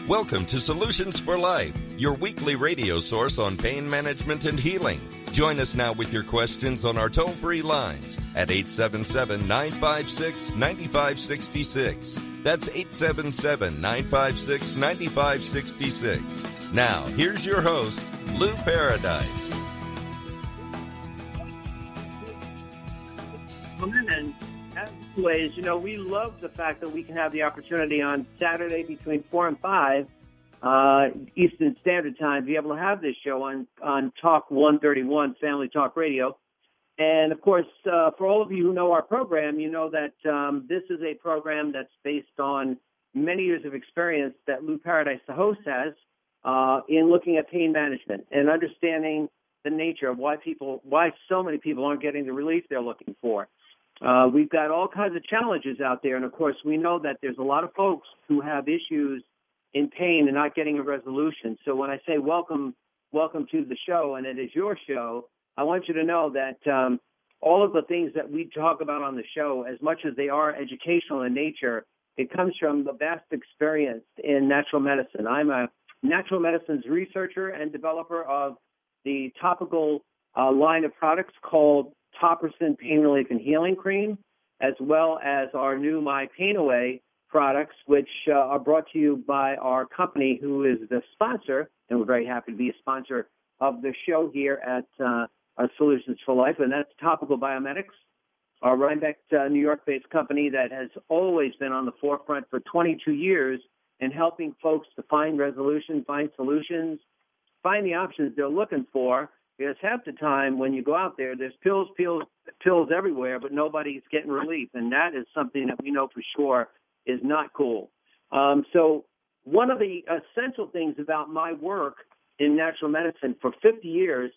Welcome to Solutions for Life, your weekly radio source on pain management and healing. Join us now with your questions on our toll-free lines at 877-956-9566. That's 877-956-9566. Now, here's your host, Lou Paradise. And as always, we love the fact that we can have the opportunity on Saturday between 4 and 5 Eastern Standard Time to be able to have this show on Talk 131, Family Talk Radio. And, of course, for all of you who know our program, you know that this is a program that's based on many years of experience that Lou Paradise, the host, has in looking at pain management and understanding the nature of why so many people aren't getting the relief they're looking for. We've got all kinds of challenges out there, and, of course, we know that there's a lot of folks who have issues in pain and not getting a resolution. So when I say welcome to the show, and it is your show, I want you to know that all of the things that we talk about on the show, as much as they are educational in nature, it comes from the vast experience in natural medicine. I'm a natural medicines researcher and developer of the topical line of products called Purposeful Pain Relief and Healing Cream, as well as our new My Pain Away products, which are brought to you by our company, who is the sponsor, and we're very happy to be a sponsor of the show here at Solutions for Life, and that's Topical Biomedics, our Rhinebeck, New York-based company that has always been on the forefront for 22 years in helping folks to find resolution, find solutions, find the options they're looking for. Because half the time when you go out there, there's pills everywhere, but nobody's getting relief. And that is something that we know for sure is not cool. So one of the essential things about my work in natural medicine for 50 years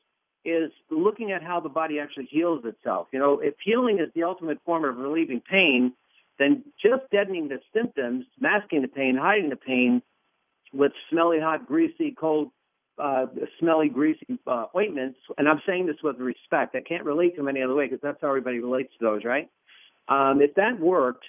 is looking at how the body actually heals itself. If healing is the ultimate form of relieving pain, then just deadening the symptoms, masking the pain, hiding the pain with smelly, hot, greasy, cold, smelly, greasy ointments, and I'm saying this with respect. I can't relate to them any other way because that's how everybody relates to those, right? If that worked,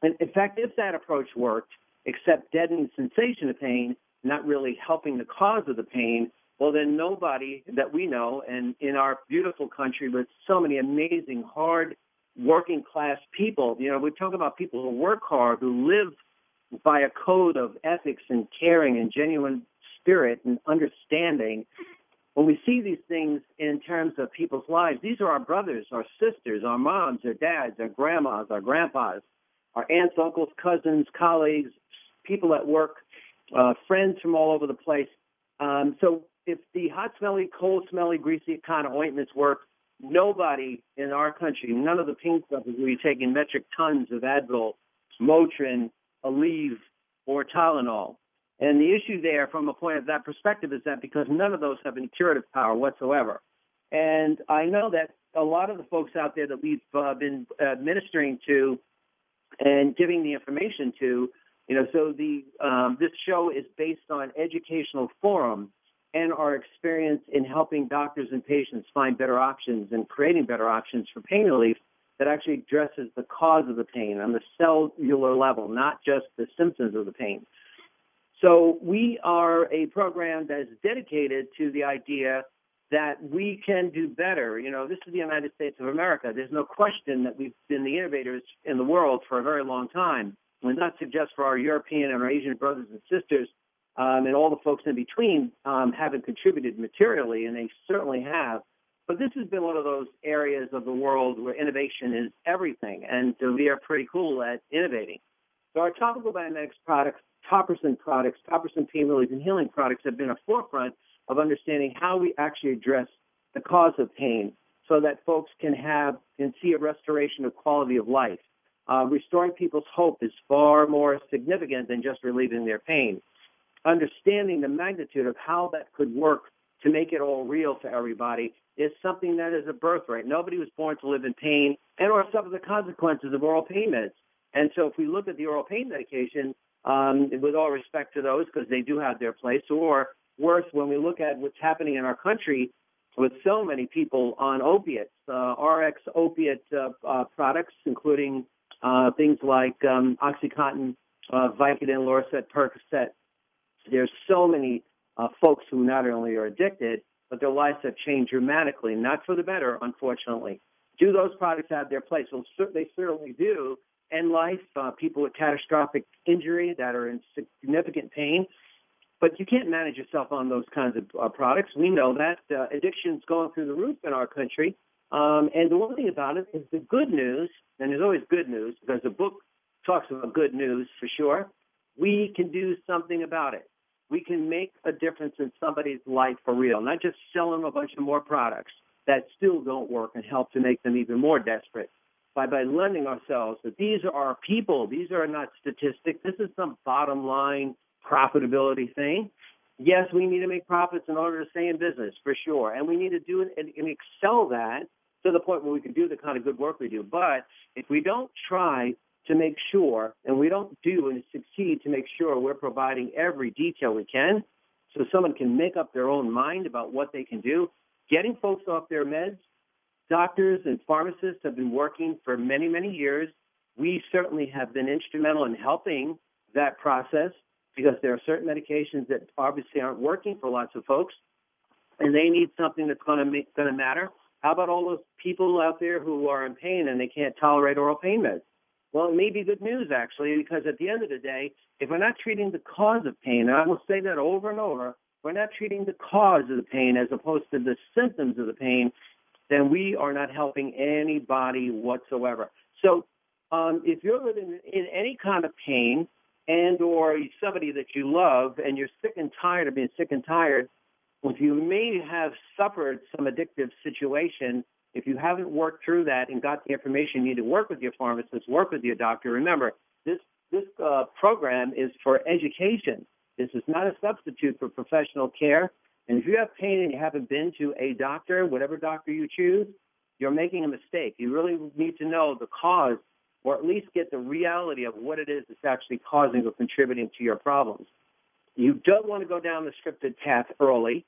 and in fact, if that approach worked, except deadening sensation of pain, not really helping the cause of the pain, well, then nobody that we know, and in our beautiful country with so many amazing, hard, working-class people, we talk about people who work hard, who live by a code of ethics and caring and genuine spirit and understanding. When we see these things in terms of people's lives, these are our brothers, our sisters, our moms, our dads, our grandmas, our grandpas, our aunts, uncles, cousins, colleagues, people at work, friends from all over the place. So if the hot, smelly, cold, smelly, greasy kind of ointments work, nobody in our country, none of the pain sufferers will be taking metric tons of Advil, Motrin, Aleve, or Tylenol. And the issue there from a point of that perspective is that because none of those have any curative power whatsoever. And I know that a lot of the folks out there that we've been administering to and giving the information to, so this show is based on educational forum and our experience in helping doctors and patients find better options and creating better options for pain relief that actually addresses the cause of the pain on the cellular level, not just the symptoms of the pain. So we are a program that is dedicated to the idea that we can do better. This is the United States of America. There's no question that we've been the innovators in the world for a very long time. And that suggests for our European and our Asian brothers and sisters and all the folks in between haven't contributed materially, and they certainly have. But this has been one of those areas of the world where innovation is everything, and we are pretty cool at innovating. So our topical biomedics products, Purposeful products, Purposeful Pain Relief and Healing products have been a forefront of understanding how we actually address the cause of pain so that folks can see a restoration of quality of life. Restoring people's hope is far more significant than just relieving their pain. Understanding the magnitude of how that could work to make it all real for everybody is something that is a birthright. Nobody was born to live in pain and or suffer the consequences of oral pain meds. And so if we look at the oral pain medication, with all respect to those, because they do have their place, or worse, when we look at what's happening in our country with so many people on opiates, RX opiate products, including things like OxyContin, Vicodin, Lorcet, Percocet, There's so many folks who not only are addicted, but their lives have changed dramatically, not for the better, unfortunately. Do those products have their place? Well, they certainly do. End life, people with catastrophic injury that are in significant pain. But you can't manage yourself on those kinds of products. We know that. Addiction's going through the roof in our country. And the one thing about it is the good news, and there's always good news because the book talks about good news for sure, we can do something about it. We can make a difference in somebody's life for real, not just sell them a bunch of more products that still don't work and help to make them even more desperate by lending ourselves that these are our people. These are not statistics. This is some bottom line profitability thing. Yes, we need to make profits in order to stay in business, for sure. And we need to do it and excel that to the point where we can do the kind of good work we do. But if we don't try to make sure, and we don't do and succeed to make sure we're providing every detail we can so someone can make up their own mind about what they can do, getting folks off their meds, doctors and pharmacists have been working for many, many years. We certainly have been instrumental in helping that process because there are certain medications that obviously aren't working for lots of folks, and they need something that's going to matter. How about all those people out there who are in pain and they can't tolerate oral pain meds? Well, it may be good news, actually, because at the end of the day, if we're not treating the cause of pain, and I will say that over and over, we're not treating the cause of the pain as opposed to the symptoms of the pain, then we are not helping anybody whatsoever. So if you're living in any kind of pain and or somebody that you love and you're sick and tired of being sick and tired, if you may have suffered some addictive situation, if you haven't worked through that and got the information you need to work with your pharmacist, work with your doctor, remember, this program is for education. This is not a substitute for professional care. And if you have pain and you haven't been to a doctor, whatever doctor you choose, you're making a mistake. You really need to know the cause or at least get the reality of what it is that's actually causing or contributing to your problems. You don't want to go down the scripted path early.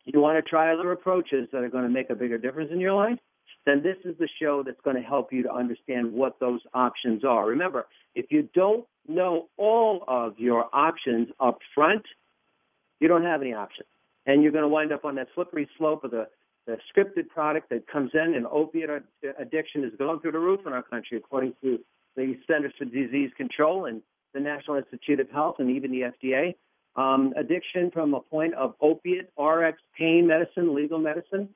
You want to try other approaches that are going to make a bigger difference in your life, then this is the show that's going to help you to understand what those options are. Remember, if you don't know all of your options up front, you don't have any options. And you're going to wind up on that slippery slope of the scripted product that comes in, and opiate addiction is going through the roof in our country, according to the Centers for Disease Control and the National Institute of Health and even the FDA. Addiction from a point of opiate, RX, pain medicine, legal medicine,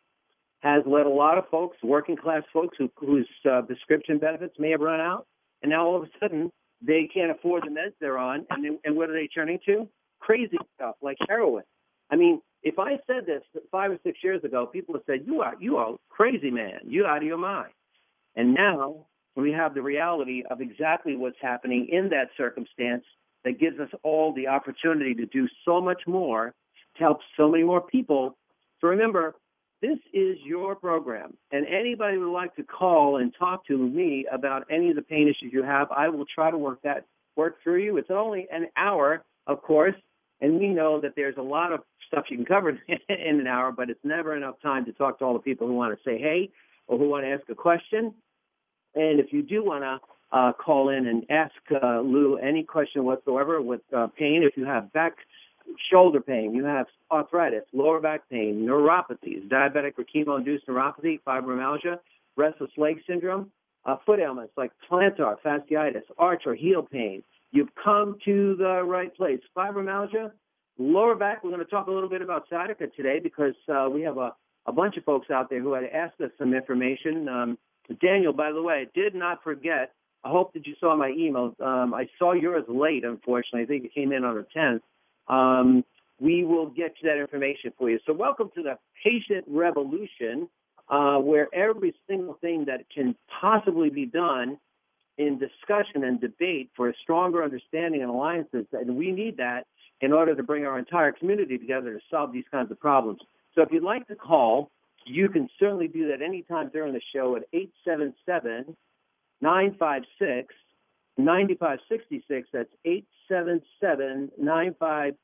has led a lot of folks, working class folks, whose prescription benefits may have run out, and now all of a sudden they can't afford the meds they're on, and what are they turning to? Crazy stuff like heroin. I mean, if I said this 5 or 6 years ago, people would say, you are crazy, man. You're out of your mind. And now we have the reality of exactly what's happening in that circumstance that gives us all the opportunity to do so much more to help so many more people. So remember, this is your program, and anybody who would like to call and talk to me about any of the pain issues you have, I will try to work through you. It's only an hour, of course, and we know that there's a lot of stuff you can cover in an hour, but it's never enough time to talk to all the people who want to say hey or who want to ask a question. And if you do want to call in and ask Lou any question whatsoever with pain, if you have back, shoulder pain, you have arthritis, lower back pain, neuropathies, diabetic or chemo-induced neuropathy, fibromyalgia, restless leg syndrome, foot ailments like plantar fasciitis, arch or heel pain, you've come to the right place. Fibromyalgia, lower back, we're going to talk a little bit about sciatica today because we have a bunch of folks out there who had asked us some information. Daniel, by the way, did not forget. I hope that you saw my email. I saw yours late, unfortunately. I think it came in on the 10th. We will get you that information for you. So welcome to the Patient Revolution, where every single thing that can possibly be done in discussion and debate for a stronger understanding and alliances, and we need that in order to bring our entire community together to solve these kinds of problems. So if you'd like to call, you can certainly do that anytime during the show at 877-956-9566. That's 877-956-9566.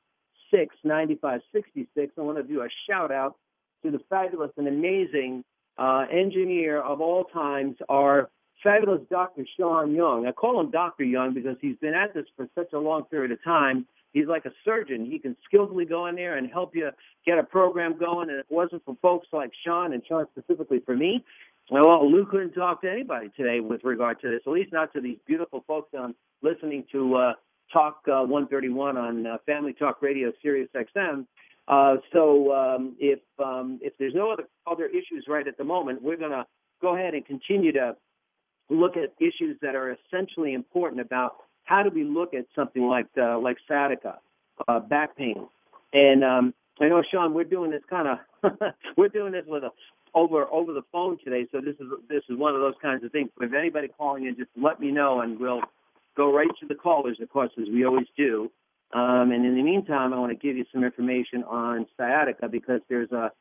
I want to do a shout-out to the fabulous and amazing engineer of all times, our fabulous Dr. Sean Young. I call him Dr. Young because he's been at this for such a long period of time. He's like a surgeon. He can skillfully go in there and help you get a program going. And if it wasn't for folks like Sean, and Sean specifically for me, well, Lou couldn't talk to anybody today with regard to this, at least not to these beautiful folks listening to Talk 131 on Family Talk Radio, Sirius XM. If there's no other issues right at the moment, we're going to go ahead and continue to look at issues that are essentially important about how do we look at something like sciatica, back pain. And I know, Sean, we're doing this we're doing this with over the phone today. So this is one of those kinds of things. If anybody calling in, just let me know, and we'll go right to the callers, of course, as we always do. And in the meantime, I want to give you some information on sciatica, because there's a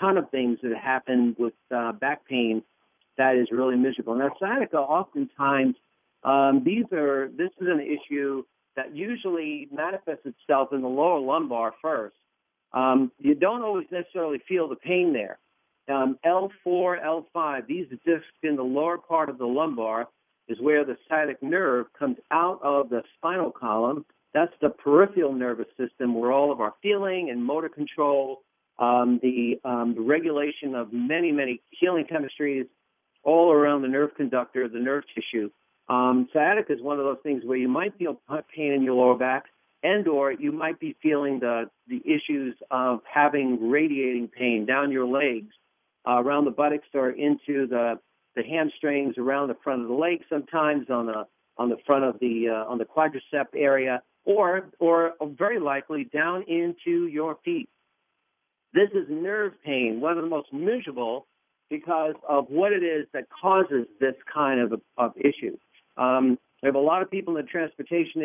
ton of things that happen with back pain that is really miserable. Now, sciatica, oftentimes, this is an issue that usually manifests itself in the lower lumbar first. You don't always necessarily feel the pain there. L4, L5, these discs in the lower part of the lumbar is where the sciatic nerve comes out of the spinal column. That's the peripheral nervous system, where all of our feeling and motor control, the regulation of many healing chemistries all around the nerve conductor, the nerve tissue. Sciatica is one of those things where you might feel pain in your lower back, and/or you might be feeling the issues of having radiating pain down your legs, around the buttocks, or into the hamstrings, around the front of the leg, sometimes on the front of on the quadricep area, or very likely down into your feet. This is nerve pain, one of the most miserable, because of what it is that causes this kind of issue. We have a lot of people in the transportation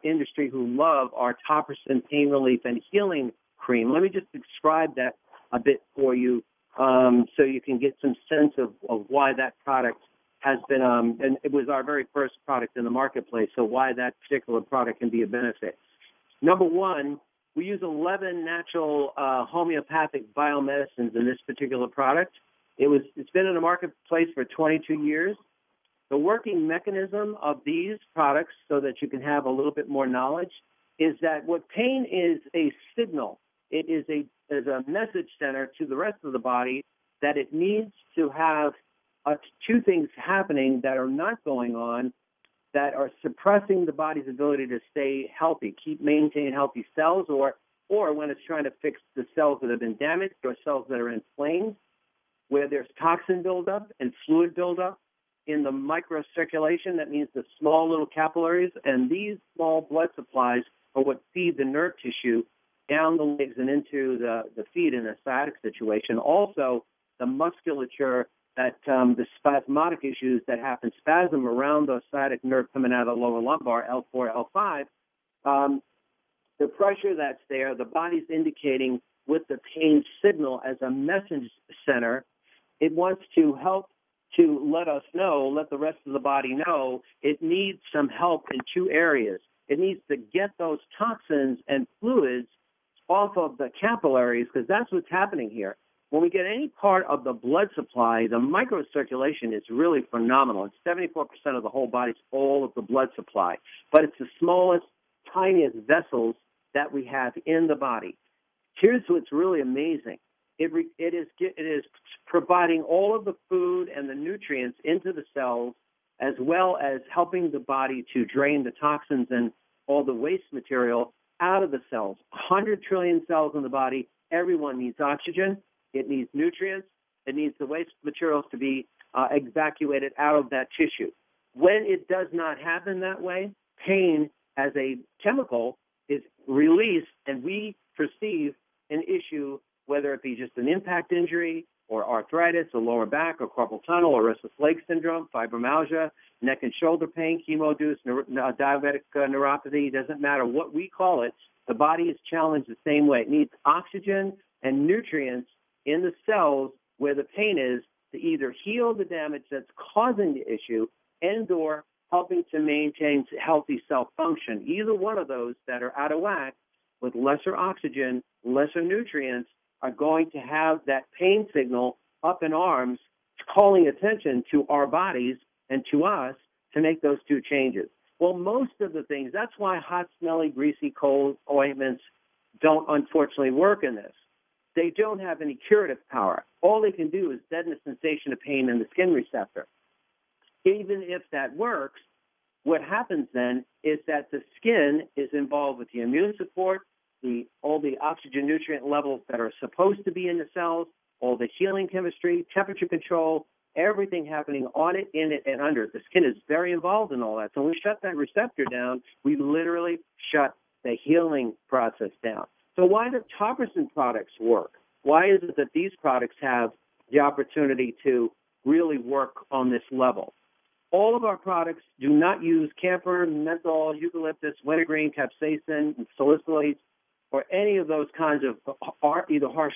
industry who love our Topperson Pain Relief and Healing Cream. Let me just describe that a bit for you, so you can get some sense of why that product has been, and it was our very first product in the marketplace, so why that particular product can be a benefit. Number one, we use 11 natural homeopathic biomedicines in this particular product. It's been in the marketplace for 22 years. The working mechanism of these products, so that you can have a little bit more knowledge, is that what pain is a signal. It is a message center to the rest of the body that it needs to have two things happening that are not going on, that are suppressing the body's ability to stay healthy, maintain healthy cells, or when it's trying to fix the cells that have been damaged or cells that are inflamed, where there's toxin buildup and fluid buildup in the microcirculation. That means the small little capillaries, and these small blood supplies are what feed the nerve tissue down the legs and into the feet in a sciatic situation. Also, the musculature, that the spasmodic issues that happen, spasm around the sciatic nerve coming out of the lower lumbar, L4, L5, the pressure that's there, the body's indicating with the pain signal as a message center. It wants to help to let the rest of the body know it needs some help in two areas. It needs to get those toxins and fluids off of the capillaries, because that's what's happening here. When we get any part of the blood supply, the microcirculation is really phenomenal. It's 74% of the whole body's all of the blood supply, but it's the smallest, tiniest vessels that we have in the body. Here's what's really amazing. It is providing all of the food and the nutrients into the cells, as well as helping the body to drain the toxins and all the waste material out of the cells. 100 trillion cells in the body. Everyone needs oxygen. It needs nutrients. It needs the waste materials to be evacuated out of that tissue. When it does not happen that way, pain as a chemical is released, and we perceive an issue, whether it be just an impact injury or arthritis, or lower back, or carpal tunnel, or restless leg syndrome, fibromyalgia, neck and shoulder pain, chemo-induced diabetic neuropathy. Doesn't matter what we call it, the body is challenged the same way. It needs oxygen and nutrients in the cells where the pain is, to either heal the damage that's causing the issue and/or helping to maintain healthy cell function. Either one of those that are out of whack with lesser oxygen, lesser nutrients, are going to have that pain signal up in arms, calling attention to our bodies and to us to make those two changes. Well, most of the things, that's why hot, smelly, greasy, cold ointments don't unfortunately work in this. They don't have any curative power. All they can do is deaden the sensation of pain in the skin receptor. Even if that works, what happens then is that the skin is involved with the immune support, all the oxygen nutrient levels that are supposed to be in the cells, all the healing chemistry, temperature control, everything happening on it, in it, and under it. The skin is very involved in all that. So when we shut that receptor down, we literally shut the healing process down. So why do Topricin products work? Why is it that these products have the opportunity to really work on this level? All of our products do not use camphor, menthol, eucalyptus, wintergreen, capsaicin, salicylates, or any of those kinds of either harsh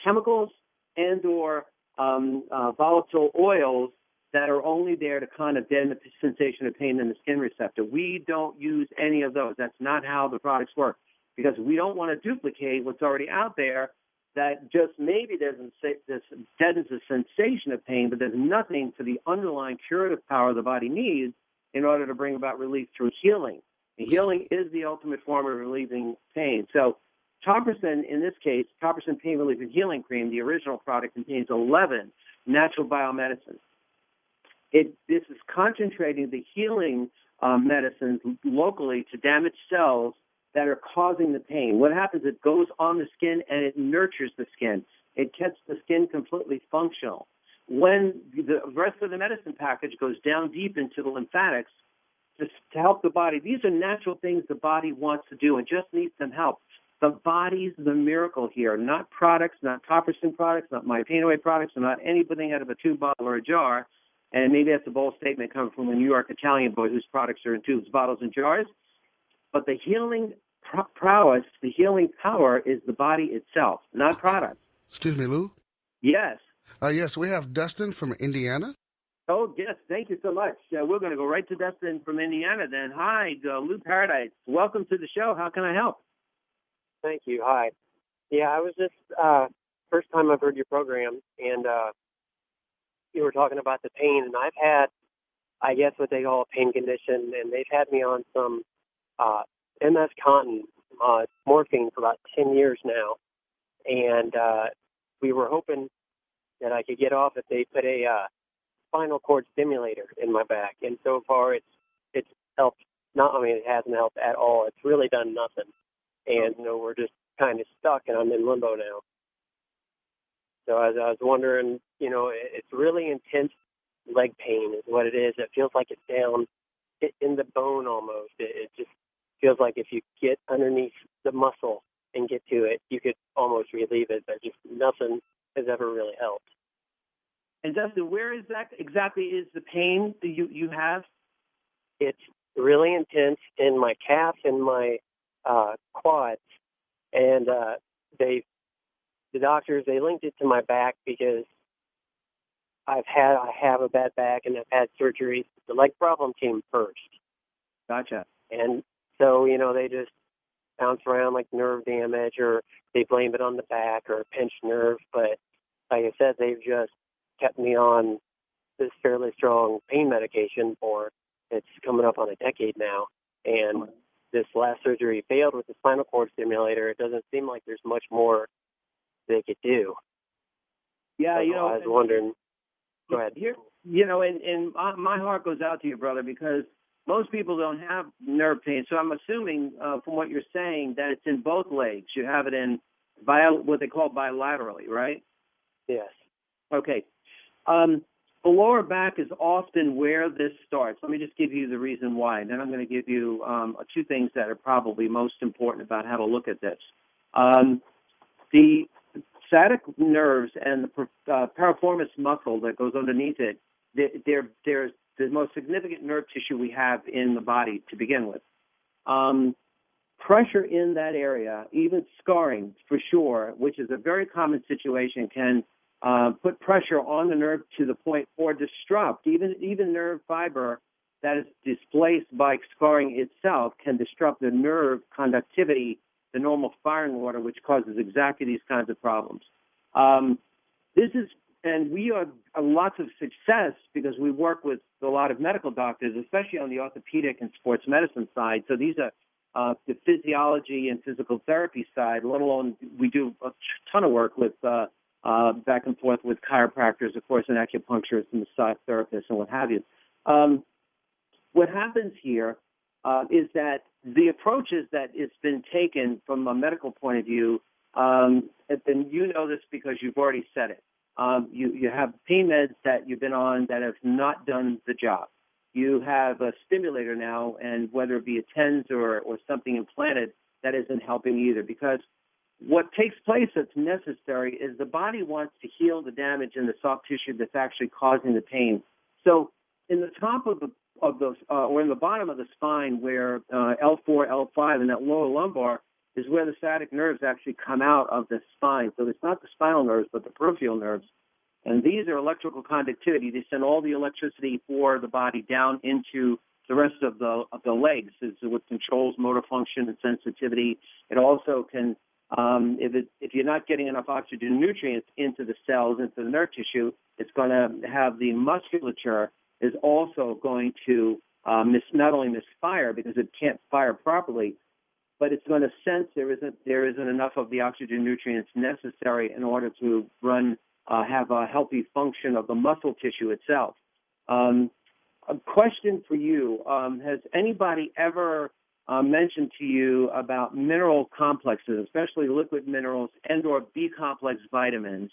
chemicals and or volatile oils that are only there to kind of deaden the sensation of pain in the skin receptor. We don't use any of those. That's not how the products work, because we don't want to duplicate what's already out there that just maybe deadens the sensation of pain, but there's nothing to the underlying curative power the body needs in order to bring about relief through healing. And healing is the ultimate form of relieving pain. So Topricin, in this case, Topricin Pain Relief and Healing Cream, the original product, contains 11 natural biomedicines. This is concentrating the healing medicines locally to damaged cells that are causing the pain. What happens, it goes on the skin and it nurtures the skin. It gets the skin completely functional. When the rest of the medicine package goes down deep into the lymphatics to help the body, these are natural things the body wants to do and just needs some help. The body's the miracle here, not products, not Topricin products, not my Pain Away products, and not anything out of a tube, bottle, or a jar. And maybe that's a bold statement coming from a New York Italian boy whose products are in tubes, bottles, and jars. But the healing prowess, the healing power is the body itself, not products. Excuse me, Lou? Yes. Yes, we have Dustin from Indiana. Oh, yes. Thank you so much. We're going to go right to Dustin from Indiana then. Hi, Lou Paradise. Welcome to the show. How can I help? Thank you. Hi. Yeah, I was just first time I've heard your program, and you were talking about the pain, and I've had, I guess, what they call a pain condition, and they've had me on some MS Contin morphine for about 10 years now, and we were hoping that I could get off if they put a spinal cord stimulator in my back, and so far it's helped. It hasn't helped at all. It's really done nothing, and we're just kind of stuck, and I'm in limbo now. So I was wondering, it's really intense leg pain is what it is. It feels like it's down in the bone almost. It just feels like if you get underneath the muscle and get to it, you could almost relieve it, but just nothing has ever really helped. And Dustin, where is that exactly is the pain that you have? It's really intense in my calf and my quads, and the doctors, they linked it to my back because I have a bad back and I've had surgery. The leg problem came first. Gotcha. And so, they just bounce around like nerve damage, or they blame it on the back or a pinched nerve. But like I said, they've just kept me on this fairly strong pain medication for, it's coming up on a decade now. And this last surgery failed with the spinal cord stimulator. It doesn't seem like there's much more they could do. Yeah, so I was wondering. Go ahead. Here, and my heart goes out to you, brother, because most people don't have nerve pain. So I'm assuming from what you're saying that it's in both legs. You have it in what they call bilaterally, right? Yes. Okay. The lower back is often where this starts. Let me just give you the reason why. Then I'm going to give you two things that are probably most important about how to look at this. The sciatic nerves and the piriformis muscle that goes underneath it, they're the most significant nerve tissue we have in the body to begin with. Pressure in that area, even scarring for sure, which is a very common situation, can put pressure on the nerve to the point or disrupt even nerve fiber that is displaced by scarring itself can disrupt the nerve conductivity, the normal firing order, which causes exactly these kinds of problems. This is And we are lots of success because we work with a lot of medical doctors, especially on the orthopedic and sports medicine side. So these are the physiology and physical therapy side, let alone we do a ton of work with back and forth with chiropractors, of course, and acupuncturists and massage therapists and what have you. What happens here is that the approaches that it's been taken from a medical point of view, and you know this because you've already said it. You have pain meds that you've been on that have not done the job. You have a stimulator now, and whether it be a TENS or something implanted, that isn't helping either, because what takes place that's necessary is the body wants to heal the damage in the soft tissue that's actually causing the pain. So in the top of those, or in the bottom of the spine where L4, L5, and that lower lumbar is where the sciatic nerves actually come out of the spine. So it's not the spinal nerves, but the peripheral nerves. And these are electrical conductivity. They send all the electricity for the body down into the rest of the legs. It's what controls motor function and sensitivity. It also can, if you're not getting enough oxygen nutrients into the cells, into the nerve tissue, it's going to have the musculature is also going to not only misfire because it can't fire properly, but it's going to sense there isn't enough of the oxygen nutrients necessary in order to have a healthy function of the muscle tissue itself. A question for you: has anybody ever mentioned to you about mineral complexes, especially liquid minerals and/or B-complex vitamins,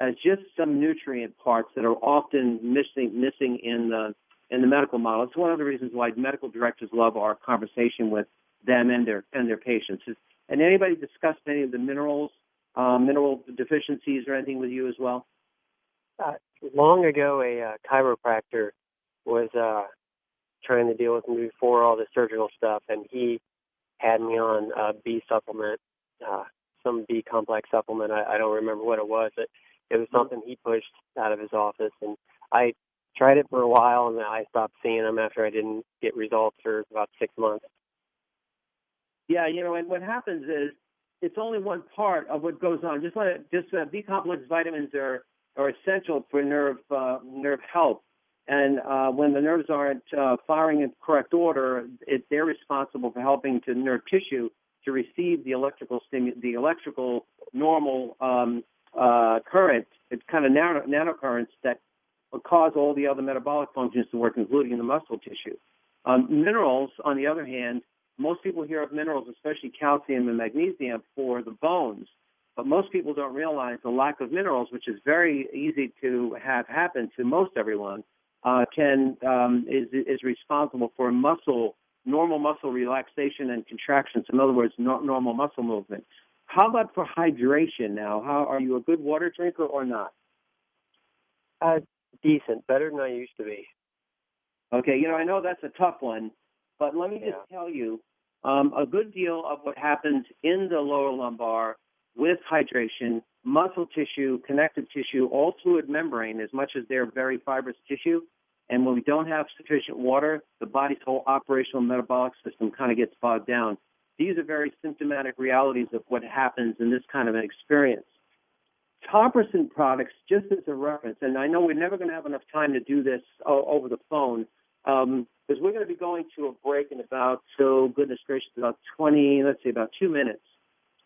as just some nutrient parts that are often missing in the medical model? It's one of the reasons why medical directors love our conversation with them and their patients. And anybody discussed any of the mineral deficiencies or anything with you as well? Long ago, a chiropractor was trying to deal with me before all the surgical stuff, and he had me on a B supplement, some B complex supplement. I don't remember what it was. It was something he pushed out of his office, and I tried it for a while, and I stopped seeing him after I didn't get results for about 6 months. Yeah, and what happens is it's only one part of what goes on. Just B-complex vitamins are essential for nerve health. And when the nerves aren't firing in correct order, they're responsible for helping to nerve tissue to receive the electrical normal current. It's kind of nanocurrents that will cause all the other metabolic functions to work, including the muscle tissue. Minerals, on the other hand, most people hear of minerals, especially calcium and magnesium, for the bones. But most people don't realize the lack of minerals, which is very easy to have happen to most everyone, is responsible for normal muscle relaxation and contractions. In other words, normal muscle movement. How about for hydration now? Are you a good water drinker or not? Decent, better than I used to be. Okay, I know that's a tough one, but let me just tell you, a good deal of what happens in the lower lumbar with hydration, muscle tissue, connective tissue, all fluid membrane, as much as they're very fibrous tissue. And when we don't have sufficient water, the body's whole operational metabolic system kind of gets bogged down. These are very symptomatic realities of what happens in this kind of an experience. Topricin products, just as a reference, and I know we're never going to have enough time to do this over the phone, because we're going to be going to a break in about 2 minutes.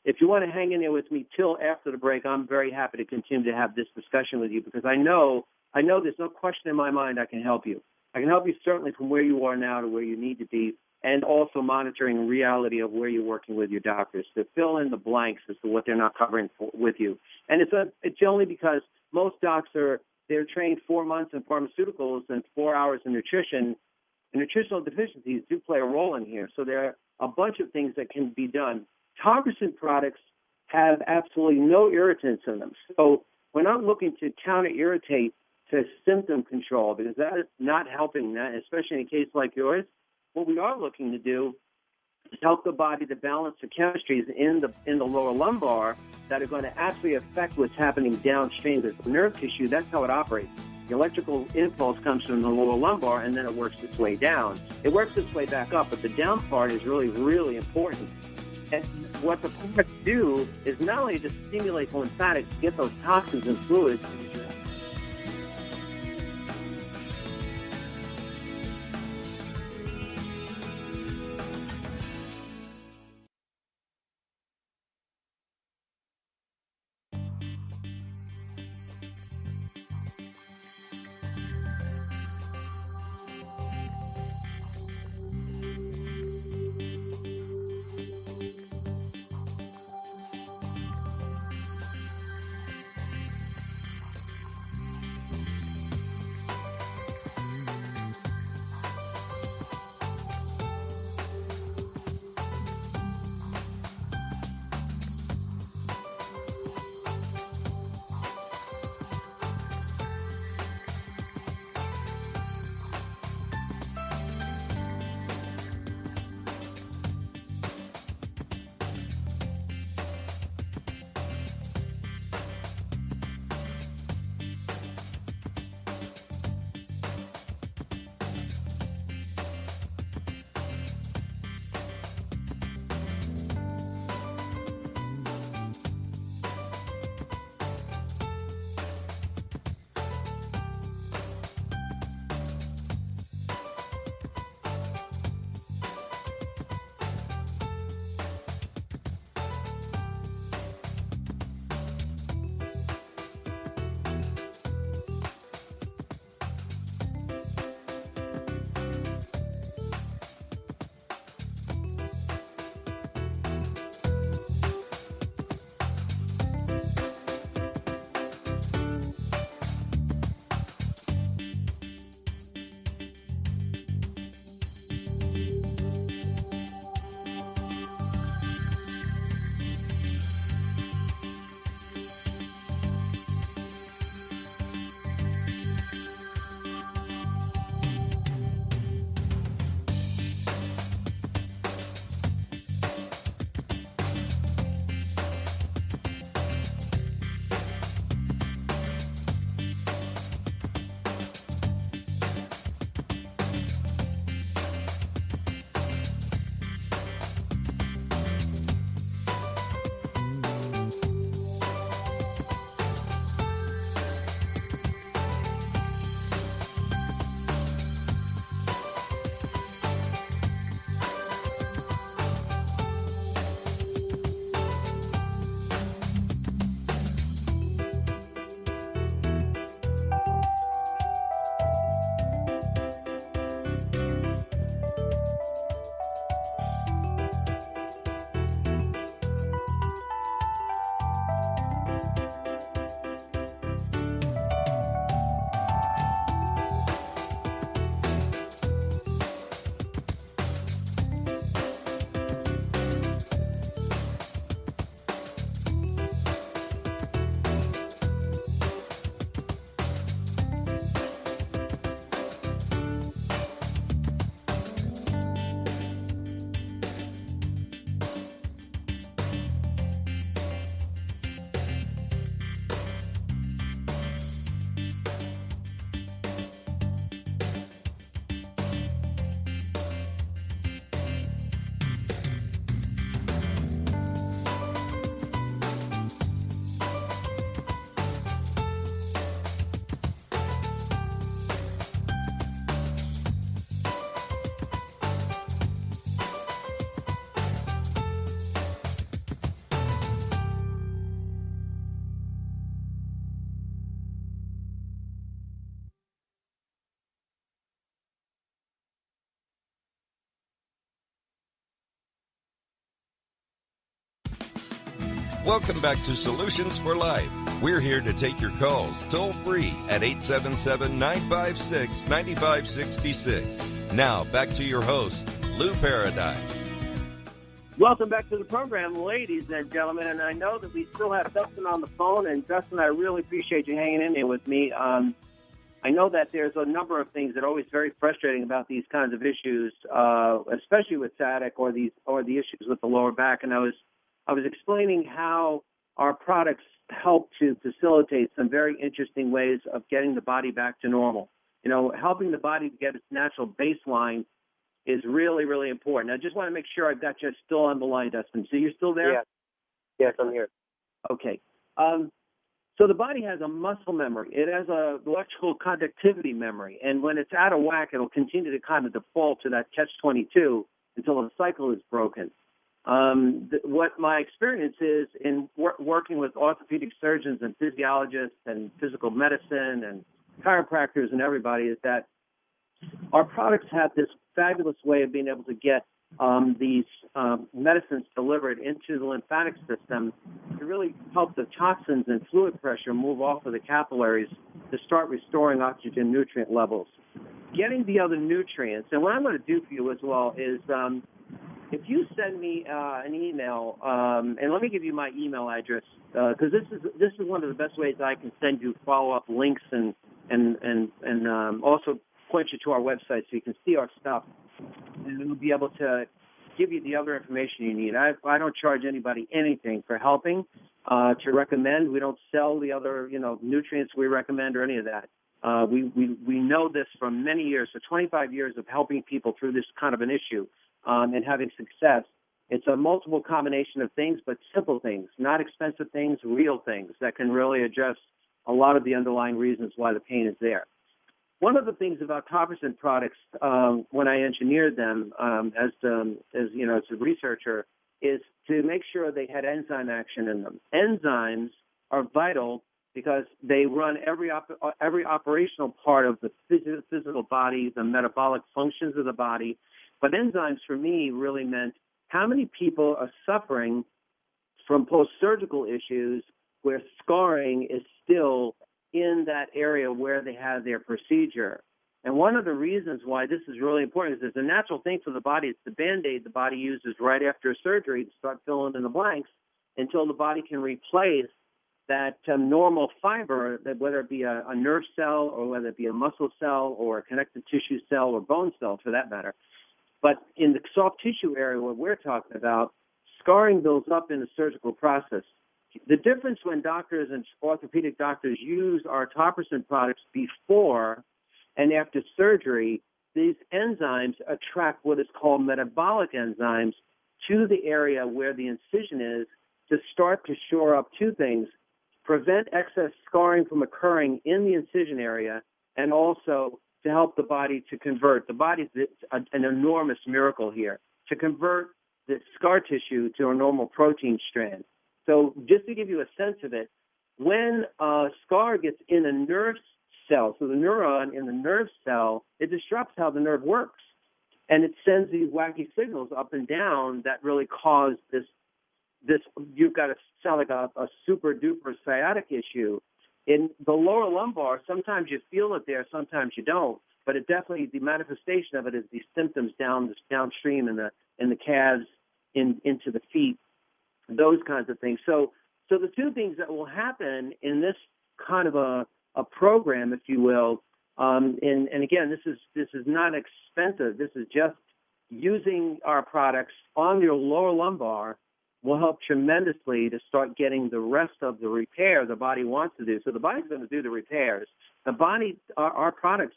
If you want to hang in there with me till after the break, I'm very happy to continue to have this discussion with you, because I know there's no question in my mind I can help you. I can help you certainly from where you are now to where you need to be, and also monitoring reality of where you're working with your doctors to fill in the blanks as to what they're not covering with you. And it's only because most docs they're trained 4 months in pharmaceuticals and 4 hours in nutrition. And nutritional deficiencies do play a role in here. So there are a bunch of things that can be done. Topricin products have absolutely no irritants in them. So we're not looking to counter-irritate to symptom control, because that is not helping that, especially in a case like yours. What we are looking to do is help the body to balance the chemistries in the lower lumbar that are going to actually affect what's happening downstream. There's the nerve tissue, that's how it operates. The electrical impulse comes from the lower lumbar, and then it works its way down. It works its way back up, but the down part is really, really important. And what the products do is not only just stimulate the lymphatics to get those toxins and fluids Welcome back to Solutions for Life. We're here to take your calls toll free at 877-956-9566. Now, back to your host, Lou Paradise. Welcome back to the program, ladies and gentlemen. And I know that we still have Dustin on the phone. And Dustin, I really appreciate you hanging in there with me. I know that there's a number of things that are always very frustrating about these kinds of issues, especially with sciatic or the issues with the lower back. And I was explaining how our products help to facilitate some very interesting ways of getting the body back to normal. You know, helping the body to get its natural baseline is really, really important. I just want to make sure I've got you still on the line, Dustin. So you're still there? Yes, I'm here. Okay. So the body has a muscle memory. It has a electrical conductivity memory. And when it's out of whack, it'll continue to kind of default to that catch-22 until the cycle is broken. What my experience is in working with orthopedic surgeons and physiologists and physical medicine and chiropractors and everybody is that our products have this fabulous way of being able to get these medicines delivered into the lymphatic system to really help the toxins and fluid pressure move off of the capillaries to start restoring oxygen nutrient levels. Getting the other nutrients, and what I'm going to do for you as well is if you send me an email, and let me give you my email address, because this is one of the best ways I can send you follow-up links and also point you to our website so you can see our stuff, and we'll be able to give you the other information you need. I don't charge anybody anything for helping to recommend. We don't sell the other nutrients we recommend or any of that. We know this from many years, so 25 years of helping people through this kind of an issue and having success. It's a multiple combination of things, but simple things, not expensive things, real things that can really address a lot of the underlying reasons why the pain is there. One of the things about Purposeful products, when I engineered them as a researcher, is to make sure they had enzyme action in them. Enzymes are vital because they run every operational part of the physical body, the metabolic functions of the body. But enzymes for me really meant how many people are suffering from post-surgical issues where scarring is still in that area where they had their procedure. And one of the reasons why this is really important is it's a natural thing for the body. It's the Band-Aid the body uses right after surgery to start filling in the blanks until the body can replace that normal fiber, that whether it be a nerve cell or whether it be a muscle cell or a connective tissue cell or bone cell for that matter. But in the soft tissue area, what we're talking about, scarring builds up in the surgical process. The difference when doctors and orthopedic doctors use our Purposeful products before and after surgery, these enzymes attract what is called metabolic enzymes to the area where the incision is to start to shore up two things: prevent excess scarring from occurring in the incision area, and also to help the body to convert. The body's an enormous miracle here, to convert the scar tissue to a normal protein strand. So just to give you a sense of it, when a scar gets in a nerve cell, so the neuron in the nerve cell, it disrupts how the nerve works. And it sends these wacky signals up and down that really cause this you've got to sound like a super duper sciatic issue. In the lower lumbar, sometimes you feel it there, sometimes you don't. But it definitely, the manifestation of it is these symptoms downstream in the calves, into the feet, those kinds of things. So the two things that will happen in this kind of a program, if you will, and again, this is not expensive. This is just using our products on your lower lumbar will help tremendously to start getting the rest of the repair the body wants to do. So the body's going to do the repairs. The body, our products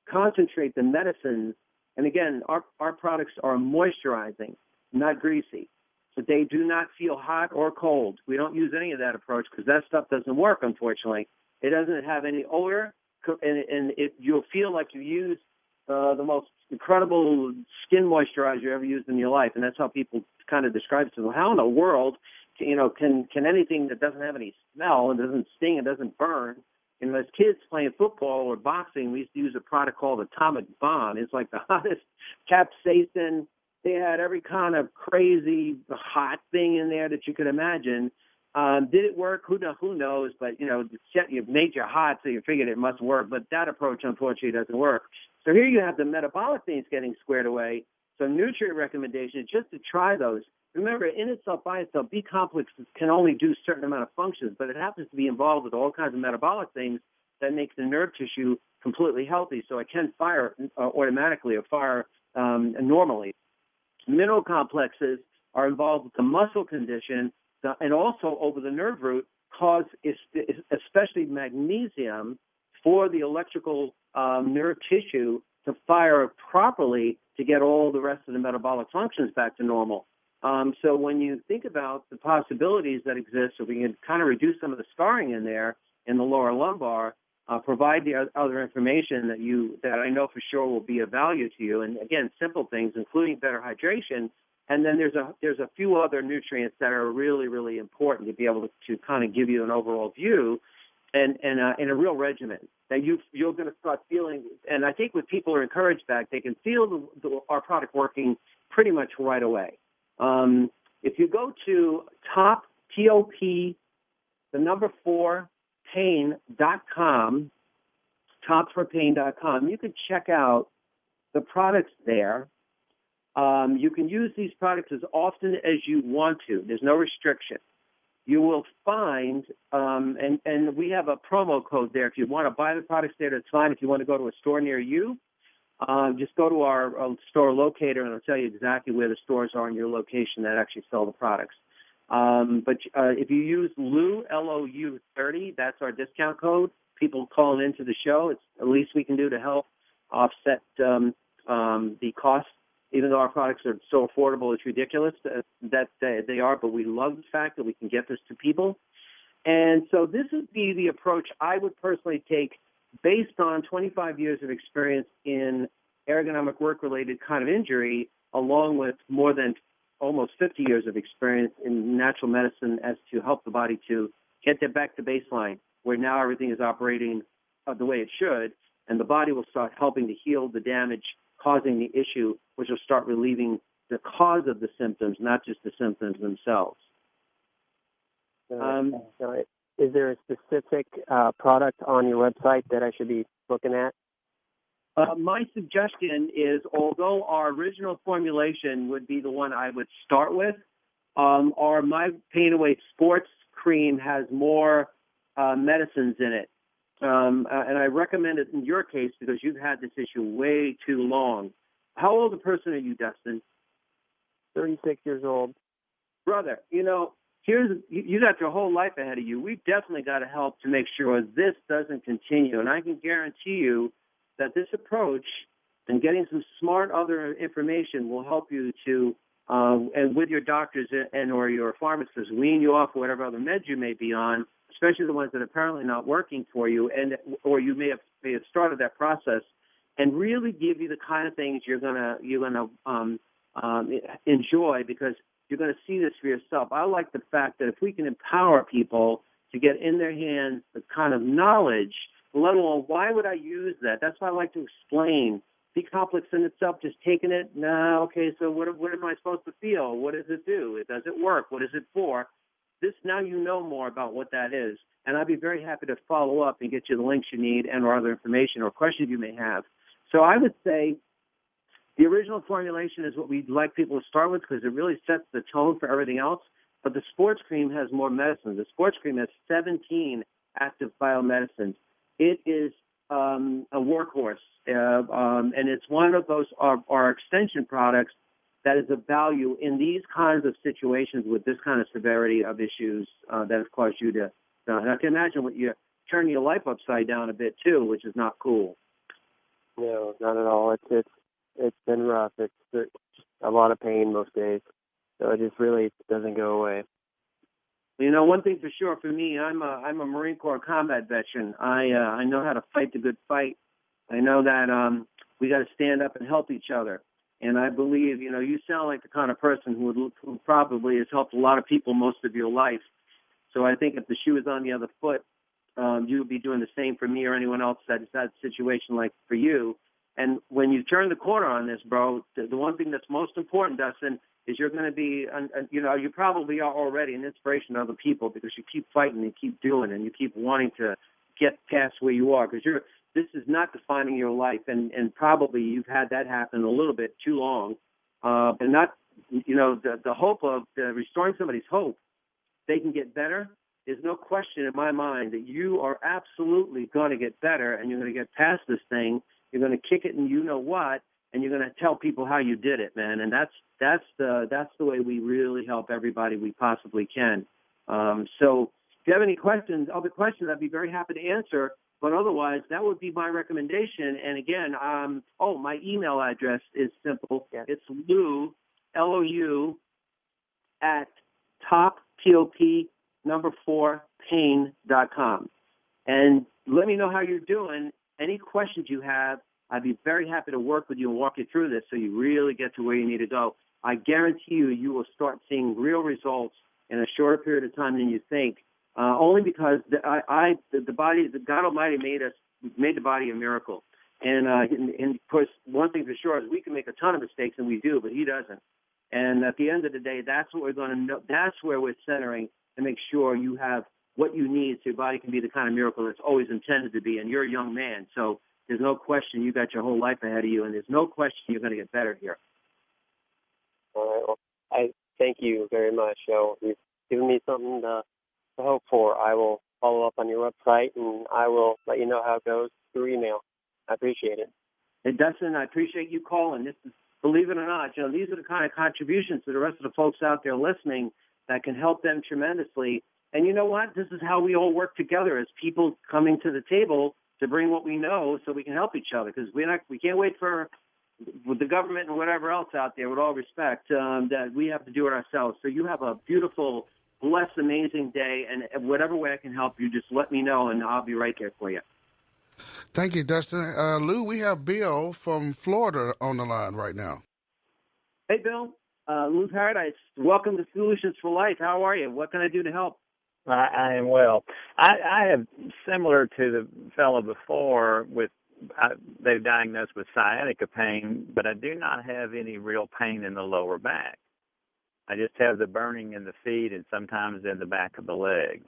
concentrate the medicines, and again, our products are moisturizing, not greasy. So they do not feel hot or cold. We don't use any of that approach because that stuff doesn't work, unfortunately. It doesn't have any odor, and you'll feel like you use the most incredible skin moisturizer you ever used in your life, and that's how people kind of describe it to them. How in the world, can anything that doesn't have any smell and doesn't sting and doesn't burn? And as kids playing football or boxing, we used to use a product called Atomic Bond. It's like the hottest capsaicin. They had every kind of crazy hot thing in there that you could imagine. Did it work? Who knows? But, you've made you hot, so you figured it must work. But that approach, unfortunately, doesn't work. So here you have the metabolic things getting squared away. So nutrient recommendations, just to try those. Remember, in itself, by itself, B complexes can only do a certain amount of functions, but it happens to be involved with all kinds of metabolic things that makes the nerve tissue completely healthy. So it can fire automatically or fire normally. Mineral complexes are involved with the muscle condition and also over the nerve root cause especially magnesium for the electrical nerve tissue to fire properly to get all the rest of the metabolic functions back to normal. So when you think about the possibilities that exist, if we can kind of reduce some of the scarring in there in the lower lumbar, provide the other information that I know for sure will be of value to you, and again, simple things, including better hydration. And then there's a few other nutrients that are really, really important to be able to kind of give you an overall view and in a real regimen that you're going to start feeling. And I think when people are encouraged back, they can feel our product working pretty much right away. If you go to TOP, the number 4, pain.com, topsforpain.com, you can check out the products there. You can use these products as often as you want to. There's no restriction. You will find, and we have a promo code there. If you want to buy the products there, that's fine. If you want to go to a store near you, just go to our store locator, and it'll tell you exactly where the stores are in your location that actually sell the products. But if you use LOU, LOU 30, that's our discount code. People calling into the show, it's the least we can do to help offset the cost. Even though our products are so affordable, it's ridiculous that they are, but we love the fact that we can get this to people. And so this would be the approach I would personally take based on 25 years of experience in ergonomic work-related kind of injury, along with more than almost 50 years of experience in natural medicine as to help the body to get back to baseline, where now everything is operating the way it should, and the body will start helping to heal the damage causing the issue, which will start relieving the cause of the symptoms, not just the symptoms themselves. Is there a specific product on your website that I should be looking at? My suggestion is, although our original formulation would be the one I would start with, our My Pain Away Sports Cream has more medicines in it. And I recommend it in your case because you've had this issue way too long. How old a person are you, Dustin? 36 years old. Brother, you got your whole life ahead of you. We've definitely got to help to make sure this doesn't continue. And I can guarantee you that this approach and getting some smart other information will help you to, and with your doctors and or your pharmacists, wean you off whatever other meds you may be on, especially the ones that are apparently not working for you, or you may have started that process, and really give you the kind of things you're gonna enjoy, because you're going to see this for yourself. I like the fact that if we can empower people to get in their hands the kind of knowledge, let alone why would I use that? That's why I like to explain. B complex in itself, just taking it, okay, so what am I supposed to feel? What does it do? Does it work? What is it for? Now you know more about what that is. And I'd be very happy to follow up and get you the links you need and or other information or questions you may have. So I would say the original formulation is what we'd like people to start with because it really sets the tone for everything else. But the sports cream has more medicines. The sports cream has 17 active biomedicines. It is a workhorse, and it's one of those our extension products that is of value in these kinds of situations with this kind of severity of issues that have caused you to. And I can imagine what you turn your life upside down a bit too, which is not cool. No, not at all. It's been rough. It's a lot of pain most days, so it just really doesn't go away. One thing for sure for me, I'm a Marine Corps combat veteran. I know how to fight the good fight. I know that we got to stand up and help each other. And I believe, you sound like the kind of person who probably has helped a lot of people most of your life. So I think if the shoe is on the other foot, you would be doing the same for me or anyone else that is that situation like for you. And when you turn the corner on this, bro, the one thing that's most important, Dustin, is you're going to be, you probably are already an inspiration to other people because you keep fighting and keep doing it and you keep wanting to get past where you are because this is not defining your life, and probably you've had that happen a little bit too long, but not, the hope of restoring somebody's hope, they can get better. There's no question in my mind that you are absolutely going to get better and you're going to get past this thing. You're going to kick it and you know what, and you're going to tell people how you did it, man. And that's the way we really help everybody we possibly can. So if you have any other questions, I'd be very happy to answer. But otherwise, that would be my recommendation. And again, my email address is simple. Yeah. It's Lou, Lou, at top4pain.com. And let me know how you're doing. Any questions you have, I'd be very happy to work with you and walk you through this so you really get to where you need to go. I guarantee you will start seeing real results in a shorter period of time than you think. Only because the body, God Almighty made the body a miracle, and of course, one thing for sure is we can make a ton of mistakes, and we do, but He doesn't. And at the end of the day, that's what we're going to know. That's where we're centering to make sure you have what you need so your body can be the kind of miracle it's always intended to be. And you're a young man, so there's no question you got your whole life ahead of you, and there's no question you're going to get better here. All right. Well, I thank you very much. You've given me something to hope for. I will follow up on your website, and I will let you know how it goes through email. I appreciate it. Hey, Dustin, I appreciate you calling. This is, believe it or not, these are the kind of contributions to the rest of the folks out there listening that can help them tremendously. And you know what? This is how we all work together as people coming to the table to bring what we know so we can help each other, because we can't wait for the government and whatever else out there, with all respect, that we have to do it ourselves. So you have a beautiful, blessed, amazing day, and whatever way I can help you, just let me know, and I'll be right there for you. Thank you, Dustin. Lou, we have Bill from Florida on the line right now. Hey, Bill. Lou Paradise. Welcome to Solutions for Life. How are you? What can I do to help? I am well. I have, similar to the fellow before, they've diagnosed with sciatica pain, but I do not have any real pain in the lower back. I just have the burning in the feet and sometimes in the back of the legs.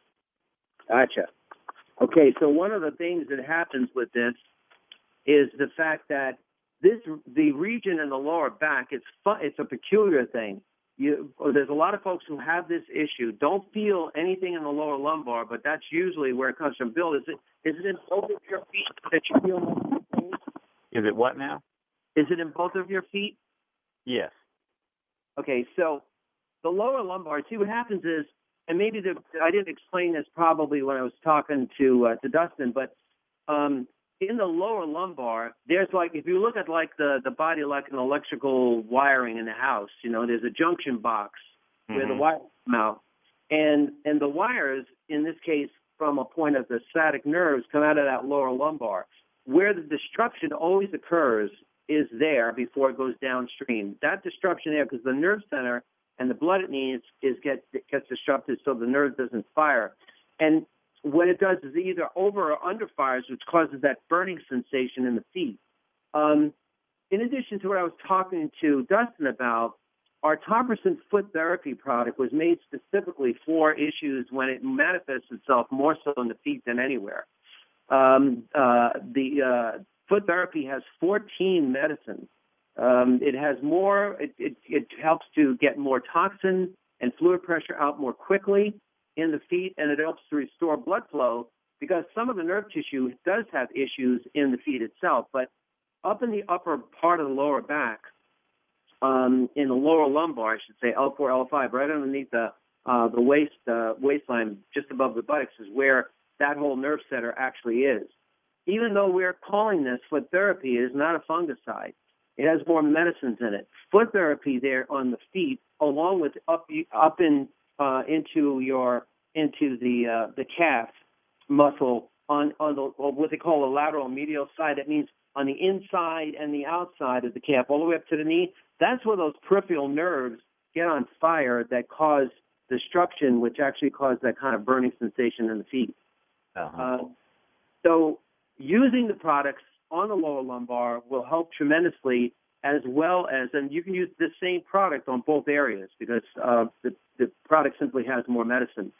Gotcha. Okay, so one of the things that happens with this is the fact that the region in the lower back, it's a peculiar thing. There's a lot of folks who have this issue, don't feel anything in the lower lumbar, but that's usually where it comes from. Bill, is it in both of your feet that you feel most pain? Is it what now? Is it in both of your feet? Yes. Okay, so the lower lumbar, see what happens is, and maybe I didn't explain this probably when I was talking to Dustin, but in the lower lumbar, there's if you look at the body like an electrical wiring in the house, there's a junction box where the wires come out. And the wires, in this case, from a point of the sciatic nerves, come out of that lower lumbar. Where the disruption always occurs is there before it goes downstream. That disruption there, because the nerve center and the blood it needs gets disrupted so the nerve doesn't fire. And what it does is either over or under fires, which causes that burning sensation in the feet. In addition to what I was talking to Dustin about, our Toperson foot therapy product was made specifically for issues when it manifests itself more so in the feet than anywhere. The foot therapy has 14 medicines. It has more. It helps to get more toxin and fluid pressure out more quickly in the feet, and it helps to restore blood flow because some of the nerve tissue does have issues in the feet itself. But up in the upper part of the lower back, in the lower lumbar, I should say, L4, L5, right underneath the waistline, just above the buttocks, is where that whole nerve center actually is. Even though we're calling this foot therapy, it is not a fungicide. It has more medicines in it. Foot therapy there on the feet, along with up into the calf muscle on the what they call the lateral medial side. That means on the inside and the outside of the calf, all the way up to the knee. That's where those peripheral nerves get on fire that cause destruction, which actually cause that kind of burning sensation in the feet. So using the products on the lower lumbar will help tremendously as well as, and you can use the same product on both areas because the product simply has more medicine.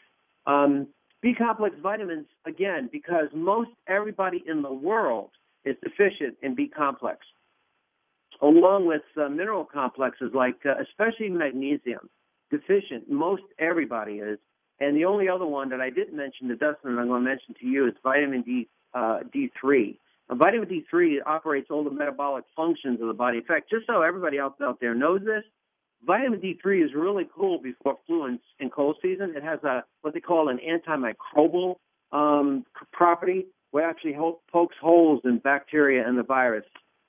B-complex vitamins, again, because most everybody in the world is deficient in B-complex, along with mineral complexes like especially magnesium, deficient. Most everybody is. And the only other one that I didn't mention to Dustin and I'm going to mention to you is vitamin D3. Now, vitamin D3 operates all the metabolic functions of the body. In fact, just so everybody else out there knows this, vitamin D3 is really cool before flu and cold season. It has what they call an antimicrobial property, where it actually pokes holes in bacteria and the virus.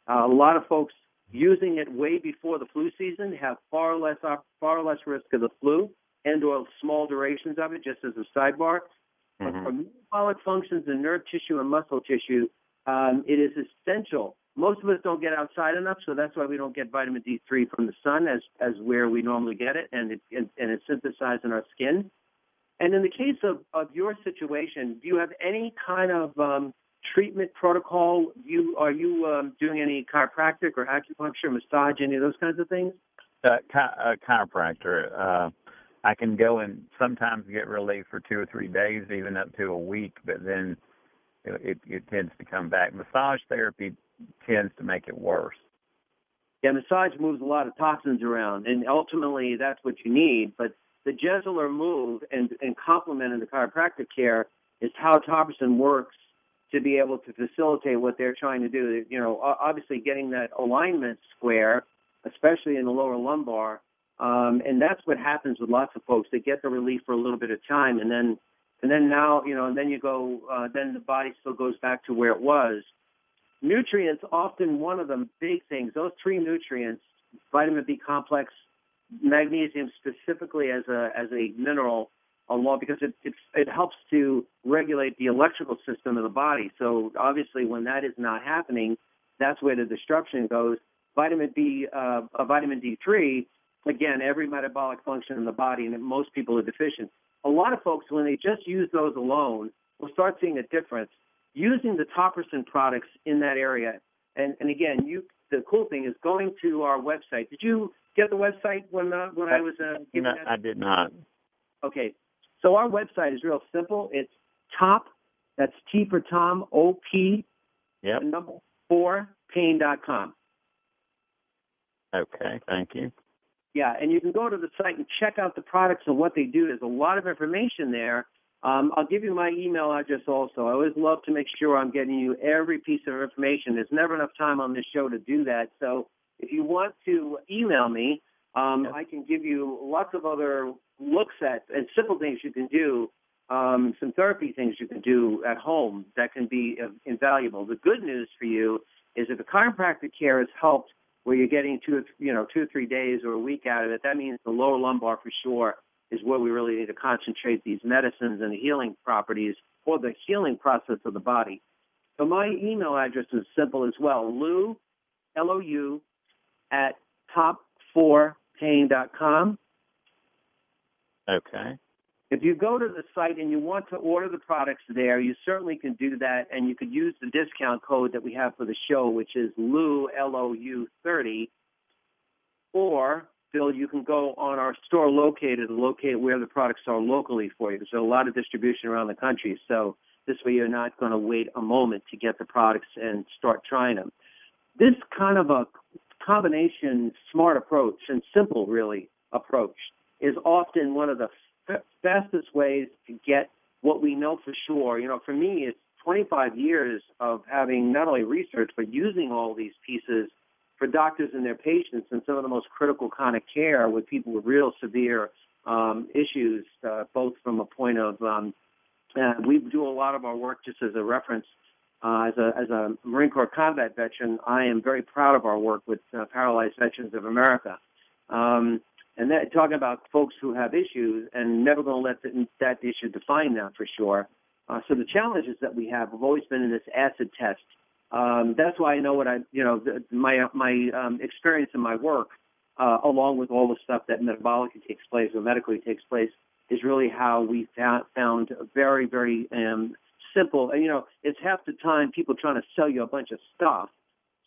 A lot of folks using it way before the flu season have far less risk of the flu and or small durations of it, just as a sidebar. But for metabolic functions in nerve tissue and muscle tissue, it is essential. Most of us don't get outside enough, so that's why we don't get vitamin D3 from the sun as where we normally get it, and it's synthesized in our skin. And in the case of your situation, do you have any kind of treatment protocol? Are you doing any chiropractic or acupuncture, massage, any of those kinds of things? Chiropractor. I can go and sometimes get relief for 2 or 3 days, even up to a week, but then it tends to come back. Massage therapy tends to make it worse. Yeah, massage moves a lot of toxins around, and ultimately that's what you need. But the gentler move and complement in the chiropractic care is how Topperson works to be able to facilitate what they're trying to do. You know, obviously getting that alignment square, especially in the lower lumbar, and that's what happens with lots of folks. They get the relief for a little bit of time, and then now, you know, and then you go, then the body still goes back to where it was. Nutrients, often one of the big things, those 3 nutrients, vitamin B complex, magnesium specifically as a mineral, along because it helps to regulate the electrical system of the body. So obviously when that is not happening, that's where the disruption goes. Vitamin D3, again, every metabolic function in the body, and most people are deficient. A lot of folks, when they just use those alone, will start seeing a difference using the Topperson products in that area. And again, the cool thing is going to our website. Did you get the website when I was giving that? I did not. Okay. So our website is real simple. It's top, that's T for Tom, OP, yep. number 4, pain.com. Okay, thank you. Yeah, and you can go to the site and check out the products and what they do. There's a lot of information there. I'll give you my email address also. I always love to make sure I'm getting you every piece of information. There's never enough time on this show to do that. So if you want to email me, I can give you lots of other looks at and simple things you can do, some therapy things you can do at home that can be invaluable. The good news for you is if the chiropractic care has helped where you're getting 2 or 3 days or a week out of it, that means the lower lumbar for sure is where we really need to concentrate these medicines and the healing properties or the healing process of the body. So my email address is simple as well, Lou, L-O-U, at top4pain.com. Okay. If you go to the site and you want to order the products there, you certainly can do that, and you could use the discount code that we have for the show, which is Lou, L-O-U 30, or, Bill, you can go on our store locate where the products are locally for you. There's a lot of distribution around the country, so this way you're not going to wait a moment to get the products and start trying them. This kind of a combination smart approach and simple, really, approach is often one of the fastest ways to get what we know for sure. You know, for me, it's 25 years of having not only research, but using all these pieces for doctors and their patients in some of the most critical kind of care with people with real severe issues, both from a point of, we do a lot of our work just as a reference. As a Marine Corps combat veteran, I am very proud of our work with Paralyzed Veterans of America. And that, talking about folks who have issues and never going to let that issue define them for sure. So the challenges that we have always been in this acid test. That's why I know my experience in my work, along with all the stuff that metabolically takes place or medically takes place, is really how we found very, very simple. And, it's half the time people trying to sell you a bunch of stuff.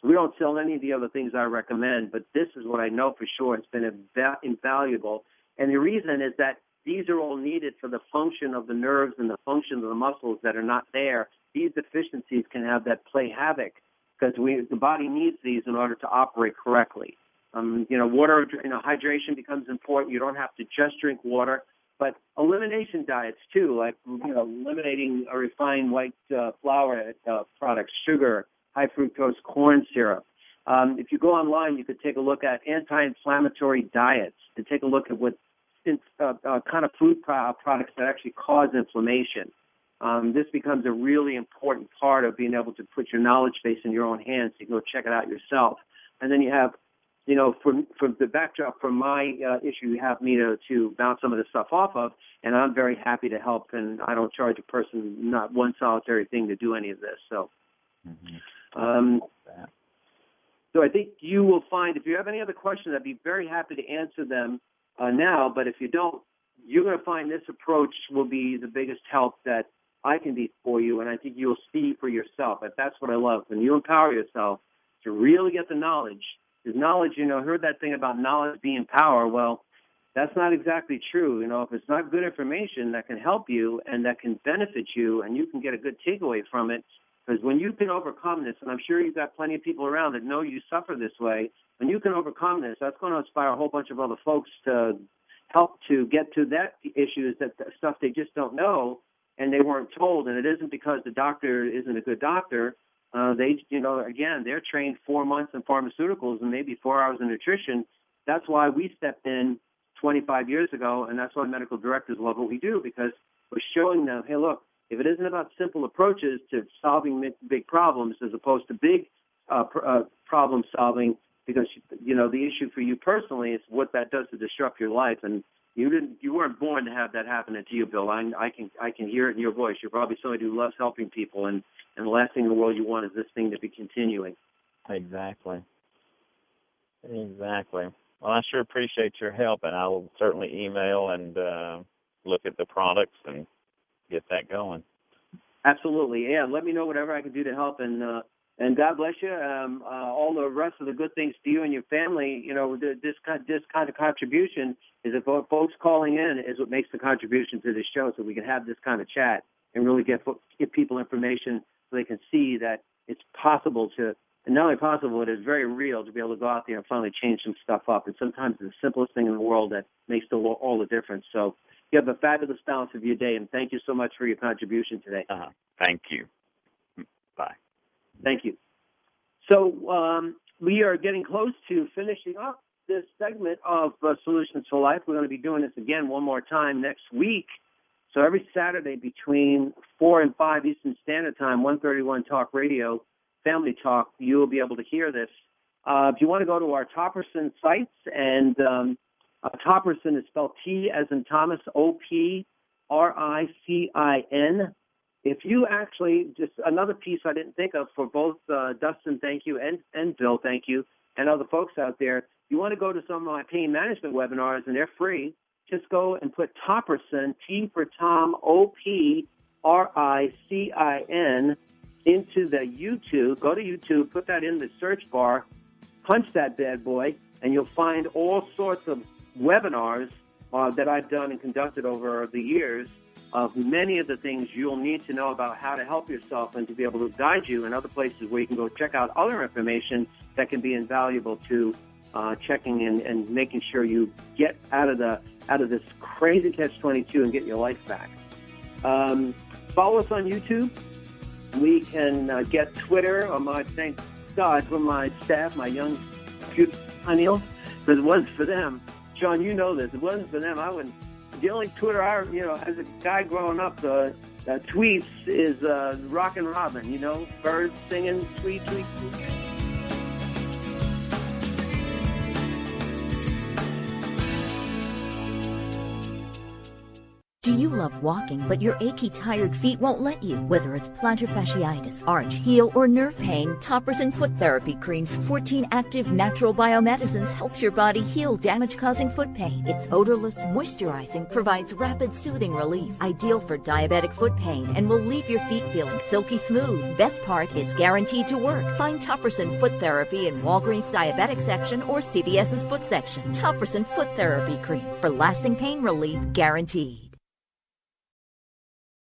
So we don't sell any of the other things I recommend, but this is what I know for sure. It's been invaluable. And the reason is that these are all needed for the function of the nerves and the function of the muscles that are not there. These deficiencies can have that play havoc because the body needs these in order to operate correctly. Water, hydration becomes important. You don't have to just drink water, but elimination diets too, like, eliminating a refined white flour products, sugar, high fructose corn syrup. If you go online, you could take a look at anti-inflammatory diets to take a look at what kind of food products that actually cause inflammation. This becomes a really important part of being able to put your knowledge base in your own hands. You can go check it out yourself. And then you have, from the backdrop from my issue, you have me to bounce some of this stuff off of, and I'm very happy to help, and I don't charge a person not one solitary thing to do any of this. So, so I think you will find, if you have any other questions, I'd be very happy to answer them now, but if you don't, you're going to find this approach will be the biggest help that I can be for you, and I think you'll see for yourself. That's what I love. When you empower yourself to really get the knowledge, because knowledge, heard that thing about knowledge being power. Well, that's not exactly true. If it's not good information that can help you and that can benefit you and you can get a good takeaway from it, because when you can overcome this, and I'm sure you've got plenty of people around that know you suffer this way, when you can overcome this, that's going to inspire a whole bunch of other folks to help to get to that issues, that stuff they just don't know and they weren't told. And it isn't because the doctor isn't a good doctor. They're trained 4 months in pharmaceuticals and maybe 4 hours in nutrition. That's why we stepped in 25 years ago, and that's why medical directors love what we do, because we're showing them, hey, look, if it isn't about simple approaches to solving big problems as opposed to big problem solving, because, the issue for you personally is what that does to disrupt your life. And you weren't born to have that happen to you, Bill. I can hear it in your voice. You're probably somebody who loves helping people, and the last thing in the world you want is this thing to be continuing. Exactly. Well, I sure appreciate your help, and I will certainly email and look at the products and get that going. Absolutely, yeah. Let me know whatever I can do to help, and God bless you. All the rest of the good things to you and your family. This kind of contribution is if folks calling in is what makes the contribution to this show, so we can have this kind of chat and really give people information so they can see that it's possible to. And not only possible, it is very real to be able to go out there and finally change some stuff up. And sometimes it's the simplest thing in the world that makes all the difference. So you have a fabulous balance of your day, and thank you so much for your contribution today. Thank you. Bye. Thank you. So we are getting close to finishing up this segment of Solutions for Life. We're going to be doing this again one more time next week. So every Saturday between 4 and 5 Eastern Standard Time, 131 Talk Radio, Family Talk, you will be able to hear this. If you want to go to our Topperson sites, and Topperson is spelled T as in Thomas, OPRICIN. If you actually, just another piece I didn't think of for both Dustin, thank you, and Bill, thank you, and other folks out there, you want to go to some of my pain management webinars, and they're free. Just go and put Topperson, T for Tom, OPRICIN, into the YouTube. Go to YouTube, put that in the search bar, punch that bad boy, and you'll find all sorts of webinars that I've done and conducted over the years of many of the things you'll need to know about how to help yourself and to be able to guide you in other places where you can go check out other information that can be invaluable to checking and making sure you get out of this crazy catch-22 and get your life back. Follow us on YouTube. We can get Twitter, thank God for my staff, my young millennials, because it wasn't for them. Sean, you know this. If it wasn't for them, the only Twitter as a guy growing up, tweets is Rockin' Robin, birds singing, tweet, tweet, tweet. Do Do you love walking, but your achy, tired feet won't let you? Whether it's plantar fasciitis, arch, heel, or nerve pain, Topperson Foot Therapy Cream's 14 active natural biomedicines helps your body heal damage-causing foot pain. Its odorless, moisturizing, provides rapid, soothing relief. Ideal for diabetic foot pain and will leave your feet feeling silky smooth. Best part is guaranteed to work. Find Topperson Foot Therapy in Walgreens Diabetic section or CVS's Foot section. Topperson Foot Therapy Cream for lasting pain relief guaranteed.